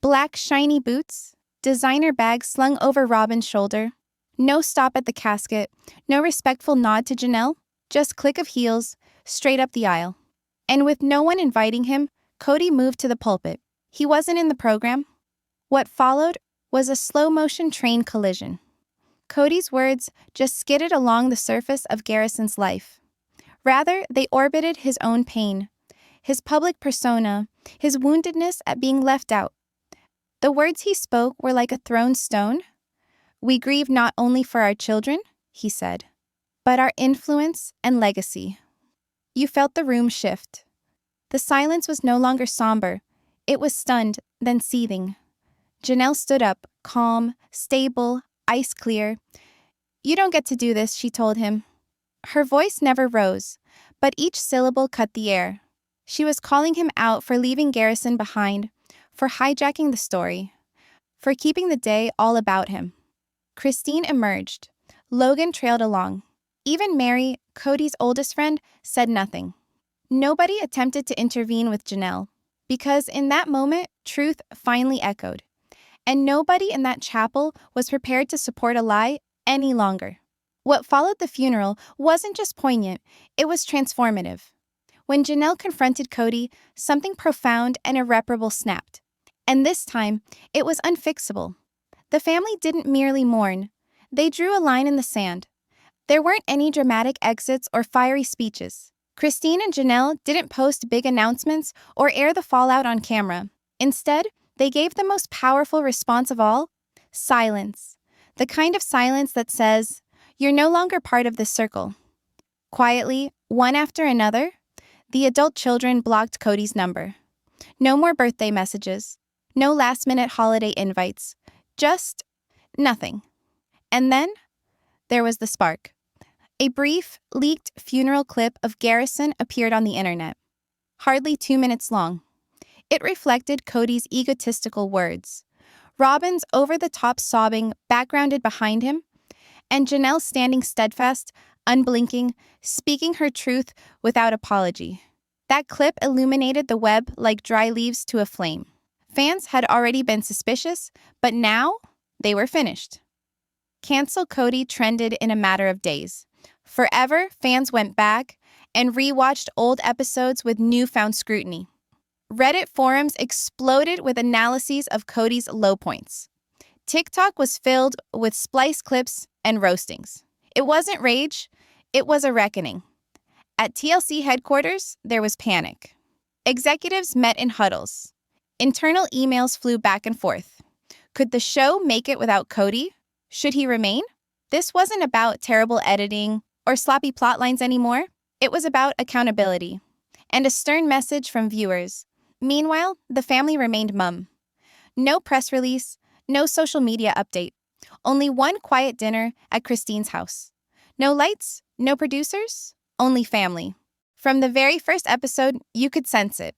Black shiny boots, designer bag slung over Robyn's shoulder. No stop at the casket, no respectful nod to Janelle, just click of heels, straight up the aisle. And with no one inviting him, Kody moved to the pulpit. He wasn't in the program. What followed was a slow-motion train collision. Kody's words just skidded along the surface of Garrison's life. Rather, they orbited his own pain, his public persona, his woundedness at being left out. The words he spoke were like a thrown stone. "We grieve not only for our children," he said, "but our influence and legacy." You felt the room shift. The silence was no longer somber. It was stunned, then seething. Janelle stood up, calm, stable, ice clear. "You don't get to do this," she told him. Her voice never rose, but each syllable cut the air. She was calling him out for leaving Garrison behind, for hijacking the story, for keeping the day all about him. Christine emerged. Logan trailed along. Even Mary, Kody's oldest friend, said nothing. Nobody attempted to intervene with Janelle, because in that moment, truth finally echoed. And nobody in that chapel was prepared to support a lie any longer. What followed the funeral wasn't just poignant, it was transformative. When Janelle confronted Kody, something profound and irreparable snapped. And this time, it was unfixable. The family didn't merely mourn. They drew a line in the sand. There weren't any dramatic exits or fiery speeches. Christine and Janelle didn't post big announcements or air the fallout on camera. Instead, they gave the most powerful response of all: silence. The kind of silence that says, "You're no longer part of this circle." Quietly, one after another, the adult children blocked Kody's number. No more birthday messages. No last-minute holiday invites. Just nothing. And then, there was the spark. A brief, leaked funeral clip of Garrison appeared on the internet. Hardly 2 minutes long. It reflected Kody's egotistical words. Robyn's over-the-top sobbing backgrounded behind him, and Janelle standing steadfast, unblinking, speaking her truth without apology. That clip illuminated the web like dry leaves to a flame. Fans had already been suspicious, but now they were finished. Cancel Kody trended in a matter of days. Forever, fans went back and rewatched old episodes with newfound scrutiny. Reddit forums exploded with analyses of Kody's low points. TikTok was filled with splice clips and roastings. It wasn't rage, it was a reckoning. At TLC headquarters, there was panic. Executives met in huddles. Internal emails flew back and forth. Could the show make it without Kody? Should he remain? This wasn't about terrible editing or sloppy plotlines anymore. It was about accountability and a stern message from viewers. Meanwhile, the family remained mum. No press release, no social media update. Only one quiet dinner at Christine's house. No lights, no producers, only family. From the very first episode, you could sense it.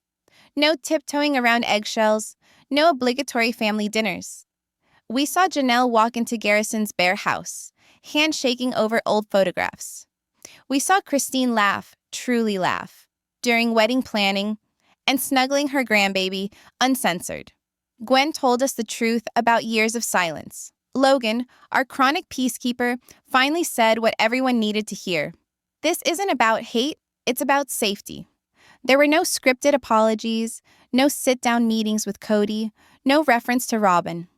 No tiptoeing around eggshells, no obligatory family dinners. We saw Janelle walk into Garrison's bare house, handshaking over old photographs. We saw Christine laugh, truly laugh, during wedding planning, and snuggling her grandbaby, uncensored. Gwen told us the truth about years of silence. Logan, our chronic peacekeeper, finally said what everyone needed to hear. This isn't about hate, it's about safety. There were no scripted apologies, no sit-down meetings with Kody, no reference to Robyn.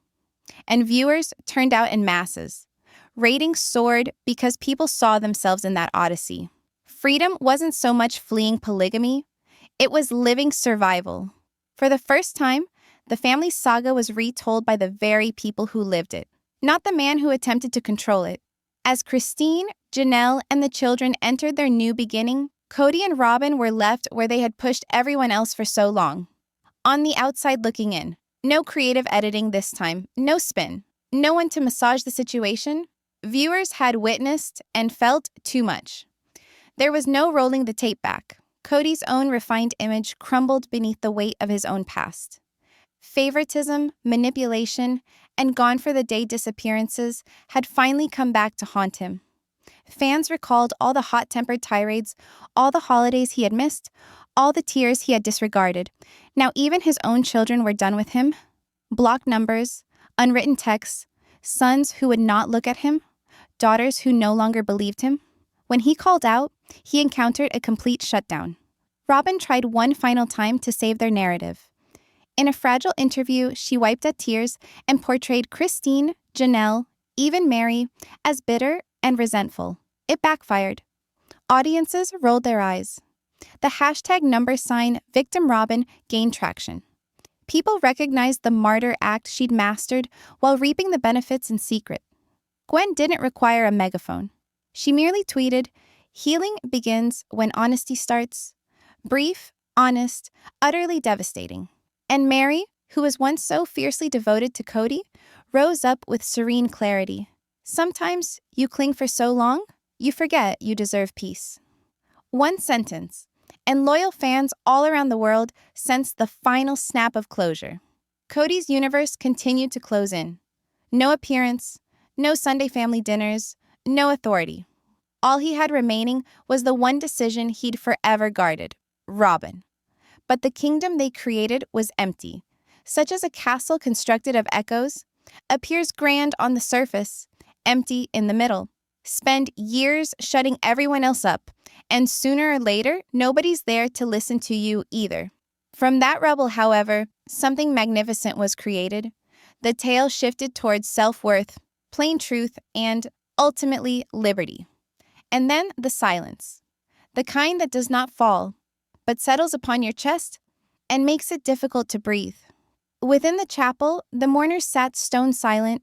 And viewers turned out in masses. Ratings soared because people saw themselves in that odyssey. Freedom wasn't so much fleeing polygamy, it was living survival. For the first time, the family saga was retold by the very people who lived it, not the man who attempted to control it. As Christine, Janelle, and the children entered their new beginning, Kody and Robyn were left where they had pushed everyone else for so long. On the outside looking in. No creative editing this time, no spin. No one to massage the situation. Viewers had witnessed and felt too much. There was no rolling the tape back. Kody's own refined image crumbled beneath the weight of his own past. Favoritism, manipulation, and gone-for-the-day disappearances had finally come back to haunt him. Fans recalled all the hot-tempered tirades, all the holidays he had missed, all the tears he had disregarded. Now even his own children were done with him. blocked numbers, unwritten texts, sons who would not look at him, daughters who no longer believed him. When he called out, he encountered a complete shutdown. Robyn tried one final time to save their narrative. In a fragile interview, she wiped at tears and portrayed Christine, Janelle, even Mary, as bitter and resentful. It backfired. Audiences rolled their eyes. The hashtag #VictimRobyn gained traction. People recognized the martyr act she'd mastered while reaping the benefits in secret. Gwen didn't require a megaphone. She merely tweeted, "Healing begins when honesty starts." Brief, honest, utterly devastating. And Mary, who was once so fiercely devoted to Cody, rose up with serene clarity. Sometimes you cling for so long, you forget you deserve peace. One sentence, and loyal fans all around the world sensed the final snap of closure. Cody's universe continued to close in. No appearance, no Sunday family dinners, no authority. All he had remaining was the one decision he'd forever guarded, Robyn. But the kingdom they created was empty, such as a castle constructed of echoes, appears grand on the surface, empty in the middle. Spend years shutting everyone else up, and sooner or later, nobody's there to listen to you either. From that rubble, however, something magnificent was created. The tale shifted towards self-worth, plain truth, and, ultimately, liberty. And then the silence. The kind that does not fall, but settles upon your chest and makes it difficult to breathe. Within the chapel, the mourners sat stone silent,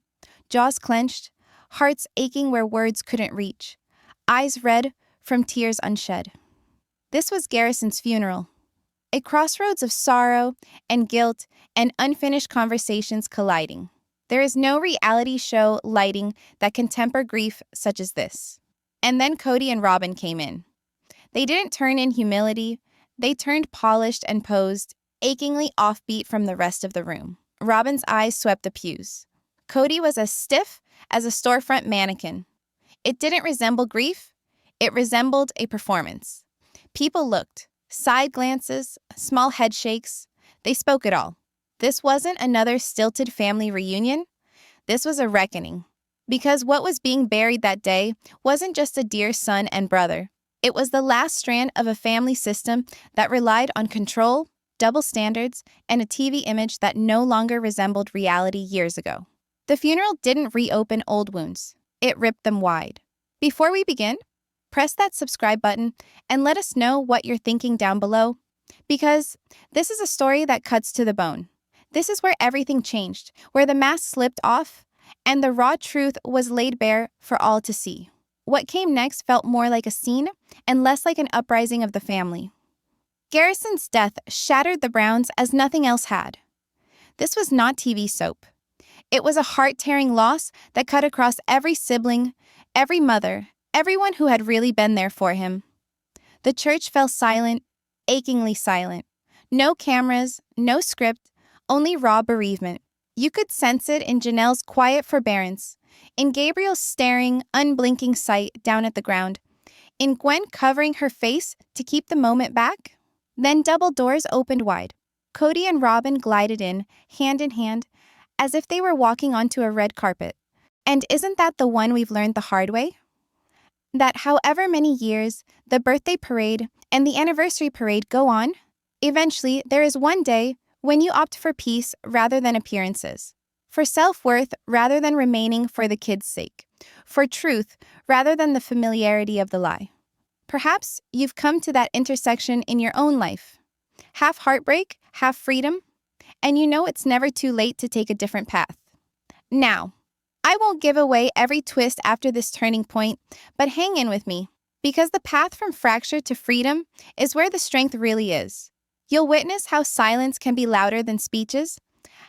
jaws clenched, hearts aching where words couldn't reach, eyes red from tears unshed. This was Garrison's funeral, a crossroads of sorrow and guilt and unfinished conversations colliding. There is no reality show lighting that can temper grief such as this. And then Cody and Robyn came in. They didn't turn in humility. They turned polished and posed, achingly offbeat from the rest of the room. Robyn's eyes swept the pews. Cody was as stiff as a storefront mannequin. It didn't resemble grief. It resembled a performance. People looked, side glances, small head shakes. They spoke it all. This wasn't another stilted family reunion. This was a reckoning. Because what was being buried that day wasn't just a dear son and brother. It was the last strand of a family system that relied on control, double standards, and a TV image that no longer resembled reality years ago. The funeral didn't reopen old wounds. It ripped them wide. Before we begin, press that subscribe button and let us know what you're thinking down below. Because this is a story that cuts to the bone. This is where everything changed, where the mask slipped off, and the raw truth was laid bare for all to see. What came next felt more like a scene and less like an uprising of the family. Garrison's death shattered the Browns as nothing else had. This was not TV soap. It was a heart-tearing loss that cut across every sibling, every mother, everyone who had really been there for him. The church fell silent, achingly silent. No cameras, no script, only raw bereavement. You could sense it in Janelle's quiet forbearance, in Gabriel's staring, unblinking sight down at the ground, in Gwen covering her face to keep the moment back. Then double doors opened wide. Cody and Robyn glided in hand, as if they were walking onto a red carpet. And isn't that the one we've learned the hard way? That however many years the birthday parade and the anniversary parade go on, eventually there is one day when you opt for peace rather than appearances, for self-worth rather than remaining for the kids' sake, for truth rather than the familiarity of the lie. Perhaps you've come to that intersection in your own life. Half heartbreak, half freedom, and you know it's never too late to take a different path. Now, I won't give away every twist after this turning point, but hang in with me, because the path from fracture to freedom is where the strength really is. You'll witness how silence can be louder than speeches,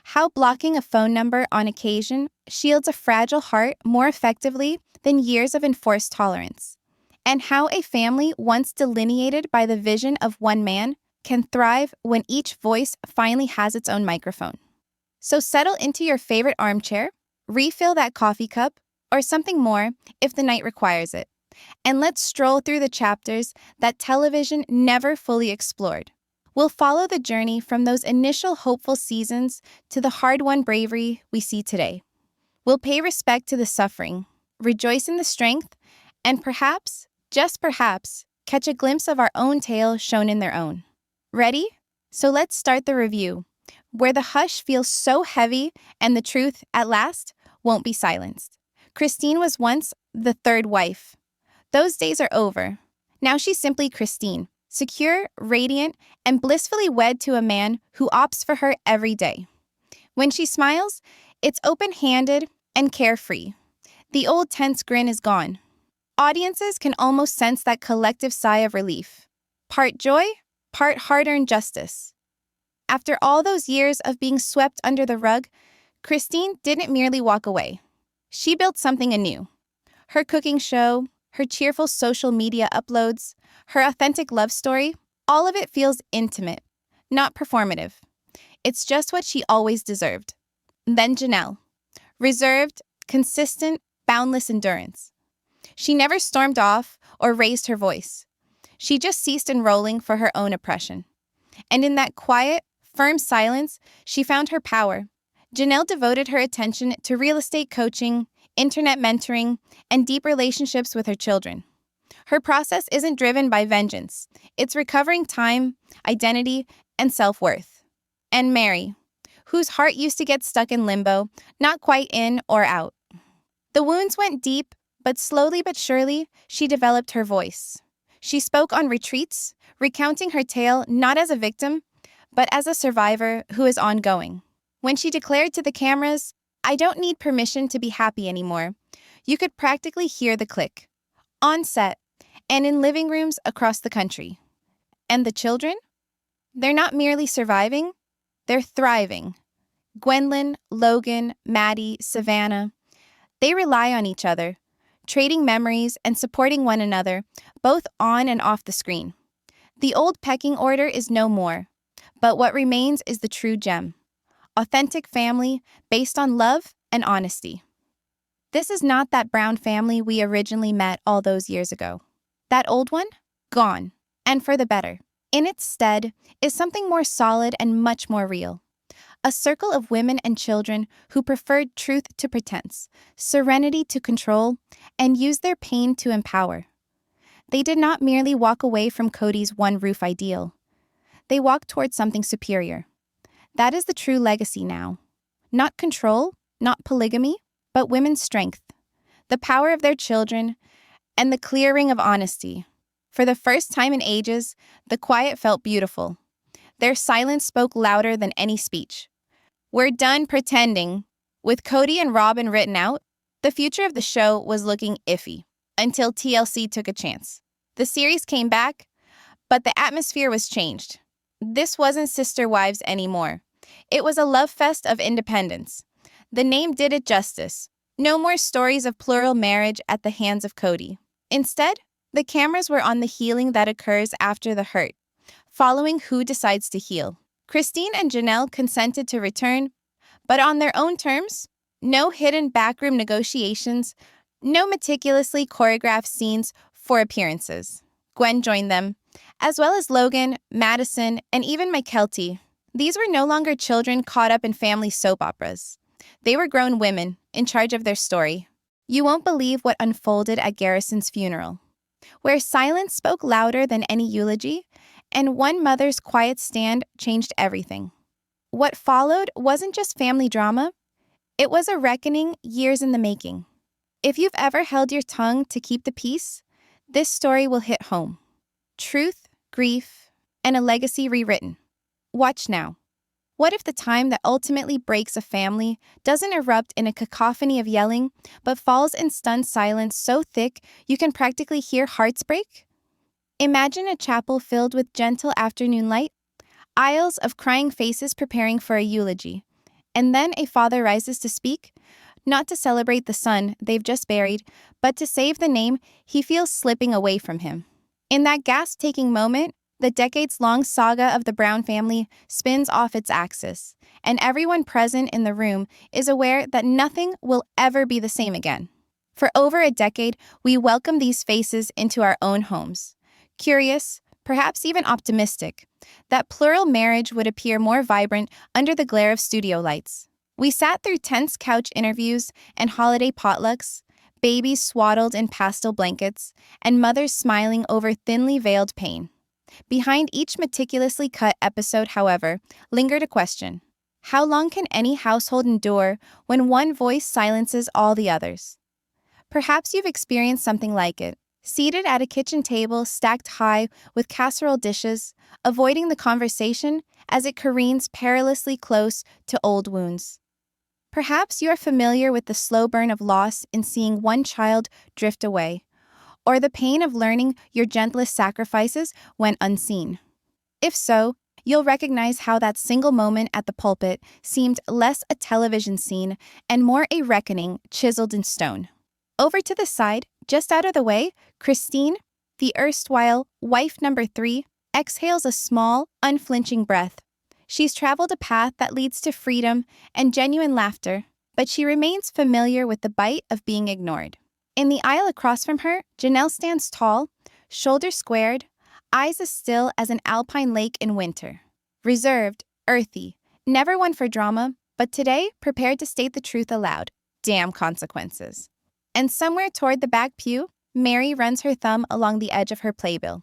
how blocking a phone number on occasion shields a fragile heart more effectively than years of enforced tolerance, and how a family once delineated by the vision of one man can thrive when each voice finally has its own microphone. So settle into your favorite armchair, refill that coffee cup, or something more if the night requires it, and let's stroll through the chapters that television never fully explored. We'll follow the journey from those initial hopeful seasons to the hard-won bravery we see today. We'll pay respect to the suffering, rejoice in the strength, and perhaps, just perhaps, catch a glimpse of our own tale shown in their own. Ready? So let's start the review, where the hush feels so heavy and the truth, at last, won't be silenced. Christine was once the third wife. Those days are over. Now she's simply Christine, secure, radiant, and blissfully wed to a man who opts for her every day. When she smiles, it's open-handed and carefree. The old tense grin is gone. Audiences can almost sense that collective sigh of relief. Part joy, part hard-earned justice. After all those years of being swept under the rug, Christine didn't merely walk away. She built something anew. Her cooking show, her cheerful social media uploads, her authentic love story, all of it feels intimate, not performative. It's just what she always deserved. Then Janelle. Reserved, consistent, boundless endurance. She never stormed off or raised her voice. She just ceased enrolling for her own oppression. And in that quiet, firm silence, she found her power. Janelle devoted her attention to real estate coaching, internet mentoring, and deep relationships with her children. Her process isn't driven by vengeance. It's recovering time, identity, and self-worth. And Mary, whose heart used to get stuck in limbo, not quite in or out. The wounds went deep, but slowly but surely, she developed her voice. She spoke on retreats, recounting her tale not as a victim, but as a survivor who is ongoing. When she declared to the cameras, "I don't need permission to be happy anymore," you could practically hear the click. On set, and in living rooms across the country. And the children? They're not merely surviving, they're thriving. Gwendolyn, Logan, Maddie, Savannah. They rely on each other, trading memories and supporting one another, both on and off the screen. The old pecking order is no more, but what remains is the true gem. Authentic family based on love and honesty. This is not that Brown family we originally met all those years ago. That old one? Gone, and for the better. In its stead is something more solid and much more real. A circle of women and children who preferred truth to pretense, serenity to control, and used their pain to empower. They did not merely walk away from Cody's one-roof ideal. They walked towards something superior. That is the true legacy now. Not control, not polygamy, but women's strength, the power of their children, and the clear ring of honesty. For the first time in ages, the quiet felt beautiful. Their silence spoke louder than any speech. We're done pretending. With Cody and Robyn written out, the future of the show was looking iffy, until TLC took a chance. The series came back, but the atmosphere was changed. This wasn't Sister Wives anymore. It was a love fest of independence. The name did it justice. No more stories of plural marriage at the hands of Cody. Instead, the cameras were on the healing that occurs after the hurt, following who decides to heal. Christine and Janelle consented to return, but on their own terms. No hidden backroom negotiations, no meticulously choreographed scenes for appearances. Gwen joined them, as well as Logan, Madison, and even Mykelti. These were no longer children caught up in family soap operas. They were grown women, in charge of their story. You won't believe what unfolded at Garrison's funeral, where silence spoke louder than any eulogy, and one mother's quiet stand changed everything. What followed wasn't just family drama, it was a reckoning years in the making. If you've ever held your tongue to keep the peace, this story will hit home. Truth, grief, and a legacy rewritten. Watch now. What if the time that ultimately breaks a family doesn't erupt in a cacophony of yelling, but falls in stunned silence so thick you can practically hear hearts break? Imagine a chapel filled with gentle afternoon light, aisles of crying faces preparing for a eulogy, and then a father rises to speak, not to celebrate the son they've just buried, but to save the name he feels slipping away from him. In that gasp-taking moment, the decades-long saga of the Brown family spins off its axis, and everyone present in the room is aware that nothing will ever be the same again. For over a decade, we welcome these faces into our own homes. Curious, perhaps even optimistic, that plural marriage would appear more vibrant under the glare of studio lights. We sat through tense couch interviews and holiday potlucks, babies swaddled in pastel blankets, and mothers smiling over thinly veiled pain. Behind each meticulously cut episode, however, lingered a question. How long can any household endure when one voice silences all the others? Perhaps you've experienced something like it. Seated at a kitchen table stacked high with casserole dishes, avoiding the conversation as it careens perilously close to old wounds. Perhaps you're familiar with the slow burn of loss in seeing one child drift away, or the pain of learning your gentlest sacrifices went unseen. If so, you'll recognize how that single moment at the pulpit seemed less a television scene and more a reckoning chiseled in stone. Over to the side, just out of the way, Christine, the erstwhile wife number 3, exhales a small, unflinching breath. She's traveled a path that leads to freedom and genuine laughter, but she remains familiar with the bite of being ignored. In the aisle across from her, Janelle stands tall, shoulders squared, eyes as still as an alpine lake in winter. Reserved, earthy, never one for drama, but today prepared to state the truth aloud. Damn consequences. And somewhere toward the back pew, Mary runs her thumb along the edge of her playbill.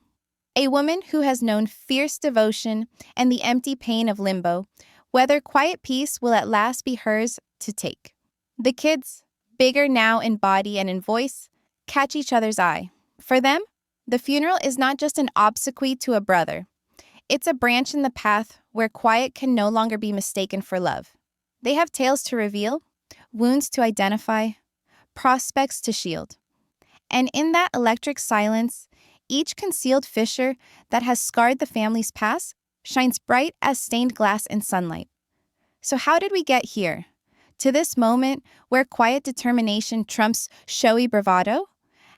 A woman who has known fierce devotion and the empty pain of limbo, whether quiet peace will at last be hers to take. The kids, bigger now in body and in voice, catch each other's eye. For them, the funeral is not just an obsequy to a brother. It's a branch in the path where quiet can no longer be mistaken for love. They have tales to reveal, wounds to identify, prospects to shield. And in that electric silence, each concealed fissure that has scarred the family's past shines bright as stained glass in sunlight. So how did we get here? To this moment where quiet determination trumps showy bravado?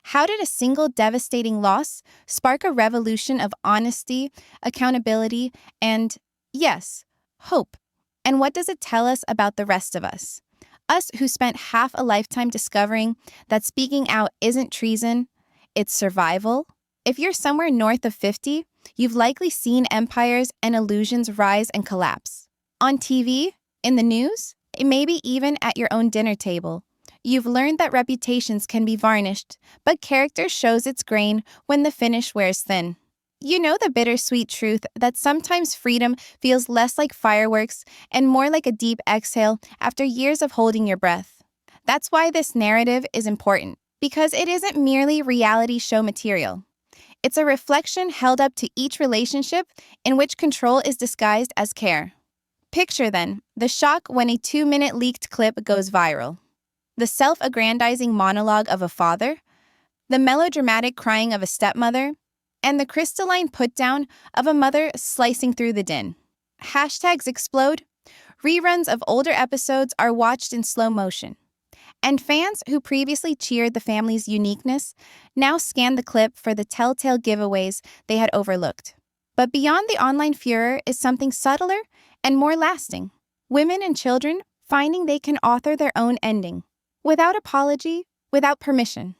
How did a single devastating loss spark a revolution of honesty, accountability, and, yes, hope? And what does it tell us about the rest of us? Us who spent half a lifetime discovering that speaking out isn't treason, it's survival. If you're somewhere north of 50, you've likely seen empires and illusions rise and collapse. On TV, in the news, maybe even at your own dinner table. You've learned that reputations can be varnished, but character shows its grain when the finish wears thin. You know the bittersweet truth that sometimes freedom feels less like fireworks and more like a deep exhale after years of holding your breath. That's why this narrative is important, because it isn't merely reality show material. It's a reflection held up to each relationship in which control is disguised as care. Picture, then, the shock when a 2-minute leaked clip goes viral. The self-aggrandizing monologue of a father, the melodramatic crying of a stepmother, and the crystalline put-down of a mother slicing through the din. Hashtags explode, reruns of older episodes are watched in slow motion, and fans who previously cheered the family's uniqueness now scan the clip for the telltale giveaways they had overlooked. But beyond the online furor is something subtler and more lasting. Women and children finding they can author their own ending, without apology, without permission.